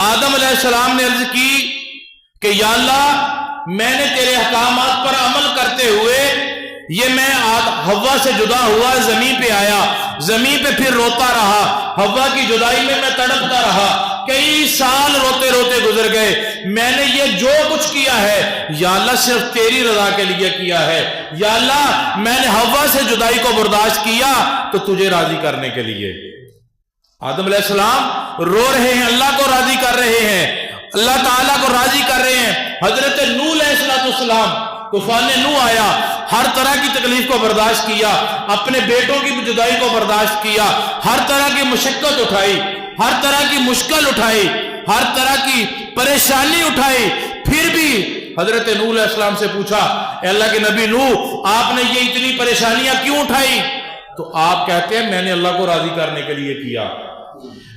آدم علیہ السلام نے عرض کی کہ یا اللہ میں نے تیرے احکامات پر عمل کرتے ہوئے یہ میں حوا سے جدا ہوا زمین پہ آیا، زمین پہ پھر روتا رہا، حوا کی جدائی میں تڑپتا رہا، کئی سال روتے روتے گزر گئے، میں نے یہ جو کچھ کیا ہے یا اللہ صرف تیری رضا کے لیے کیا ہے، یا اللہ میں نے حوا سے جدائی کو برداشت کیا تو تجھے راضی کرنے کے لیے۔ آدم علیہ السلام رو رہے ہیں، اللہ کو راضی کر رہے ہیں، اللہ تعالیٰ کو راضی کر رہے ہیں۔ حضرت نوح علیہ السلام، طوفان نوح آیا، ہر طرح کی تکلیف کو برداشت کیا، اپنے بیٹوں کی جدائی کو برداشت کیا، ہر طرح کی مشقت اٹھائی، ہر طرح کی مشکل اٹھائی، ہر طرح کی پریشانی اٹھائی، پھر بھی حضرت نوح علیہ السلام سے پوچھا، اے اللہ کے نبی نوح آپ نے یہ اتنی پریشانیاں کیوں اٹھائی؟ تو آپ کہتے ہیں میں نے اللہ کو راضی کرنے کے لیے کیا۔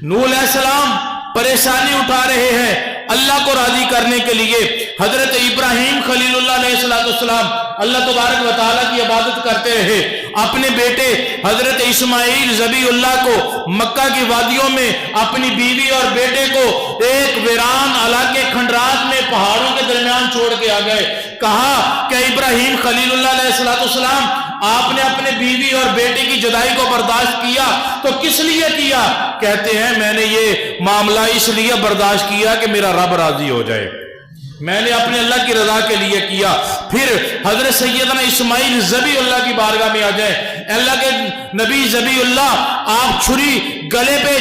نوح علیہ السلام پریشانی اٹھا رہے ہیں اللہ کو راضی کرنے کے لیے۔ حضرت ابراہیم خلیل اللہ علیہ السلام اللہ تبارک و تعالیٰ کی عبادت کرتے رہے، اپنے بیٹے حضرت اسماعیل ذبیح اللہ کو مکہ کی وادیوں میں اپنی بیوی اور بیٹے کو ایک ویران علاقے کھنڈرات میں پہاڑوں کے درمیان چھوڑ کے آ گئے۔ کہا کہ ابراہیم خلیل اللہ علیہ السلام آپ نے اپنے بیوی اور بیٹے کی جدائی کو برداشت کیا تو کس لیے کیا؟ کہتے ہیں میں نے یہ معاملہ اس لیے برداشت کیا کہ میرا رب راضی ہو جائے، میں نے اپنے اللہ کی رضا کے لیے کیا۔ پھر حضرت سیدنا اسماعیل ذبیح اللہ کی بارگاہ میں آ جائیں، اللہ کے نبی ذبیح اللہ آپ چھری گلے پہ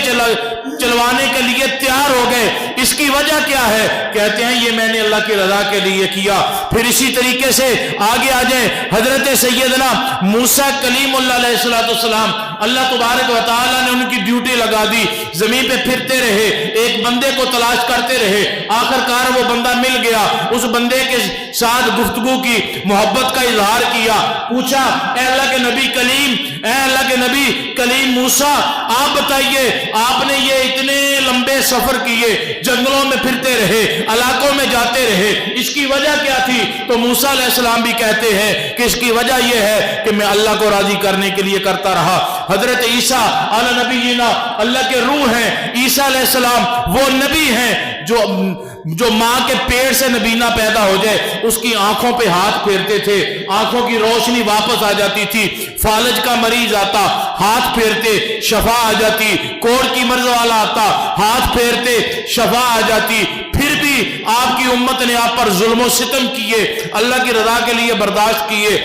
چلوانے کے لیے تیار ہو گئے، اس کی وجہ کیا ہے؟ کہتے ہیں یہ میں نے اللہ کی رضا کے لیے کیا۔ پھر اسی طریقے سے آگے آ جائیں، حضرت سیدنا موسیٰ کلیم اللہ علیہ السلام، اللہ تبارک و تعالیٰ نے ان کی ڈیوٹی لگا دی، زمین پہ پھرتے رہے، ایک بندے کو تلاش کرتے رہے، آخر کار وہ بندہ مل گیا، اس بندے کے ساتھ گفتگو کی، محبت کا اظہار کیا، پوچھا اے اللہ کے نبی کلیم، اے اللہ کے نبی کلیم موسیٰ آپ بتائیے آپ نے یہ اتنے لمبے سفر کیے، جنگلوں میں پھرتے رہے، علاقوں میں جاتے رہے، اس کی وجہ کیا تھی؟ تو موسیٰ علیہ السلام بھی کہتے ہیں کہ اس کی وجہ یہ ہے کہ میں اللہ کو راضی کرنے کے لیے کرتا رہا۔ حضرت عیسیٰ علی نبینا اللہ کے روح ہیں، عیسیٰ علیہ السلام وہ نبی ہیں جو ماں کے پیٹ سے نبینا پیدا ہو جائے اس کی آنکھوں پہ ہاتھ پھیرتے تھے، آنکھوں کی روشنی واپس آ جاتی تھی، فالج کا مریض آتا ہاتھ پھیرتے شفا آ جاتی، کوڑ کی مرض والا آتا ہاتھ پھیرتے شفا آ جاتی۔ پھر بھی آپ کی امت نے آپ پر ظلم و ستم کیے، اللہ کی رضا کے لیے برداشت کیے۔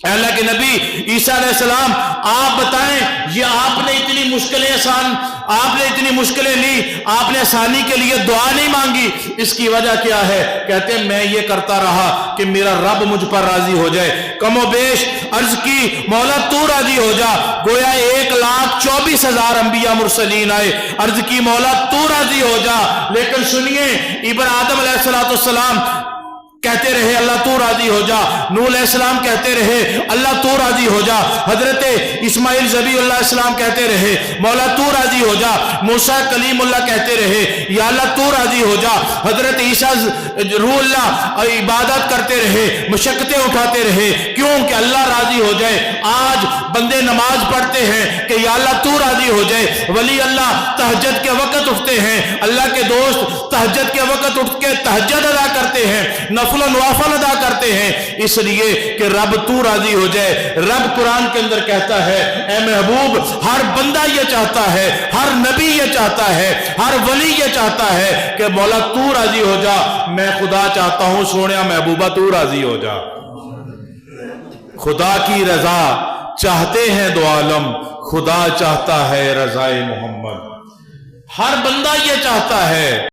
اللہ کے نبی عیسیٰ علیہ السلام آپ بتائیں یہ آپ نے اتنی مشکلیں لی، آپ نے آسانی کے لیے دعا نہیں مانگی، اس کی وجہ کیا ہے؟ کہتے ہیں میں یہ کرتا رہا کہ میرا رب مجھ پر راضی ہو جائے۔ کم و بیش عرض کی مولا تو راضی ہو جا، گویا 1,24,000 انبیاء مرسلین آئے، عرض کی مولا تو راضی ہو جا، لیکن سنیے آدم علیہ السلام کہتے رہے اللہ تو راضی ہو جا، نوح علیہ السلام کہتے رہے اللہ تو راضی ہو جا، حضرت اسماعیل ذبیح اللہ علیہ السلام کہتے رہے مولا تو راضی ہو جا، موسیٰ کلیم اللہ کہتے رہے یا اللہ تو راضی ہو جا، حضرت عیسیٰ روح اللہ عبادت کرتے رہے، مشقتیں اٹھاتے رہے، کیوں کہ اللہ راضی ہو جائے۔ آج بندے نماز پڑھتے ہیں کہ یا اللہ تو راضی ہو جائے، ولی اللہ تہجد کے وقت اٹھتے ہیں، اللہ کے دوست تہجد کے وقت اٹھ کے تہجد ادا کرتے ہیں، نفل و نوافل ادا کرتے ہیں، اس لیے کہ رب تو راضی ہو جائے۔ رب قرآن کے اندر کہتا ہے اے محبوب ہر بندہ یہ چاہتا ہے، ہر نبی یہ چاہتا ہے، ہر ولی یہ چاہتا ہے کہ مولا تو راضی ہو جا، میں خدا چاہتا ہوں سونیا محبوبہ تو راضی ہو جا۔ خدا کی رضا چاہتے ہیں دو عالم، خدا چاہتا ہے رضائے محمد، ہر بندہ یہ چاہتا ہے۔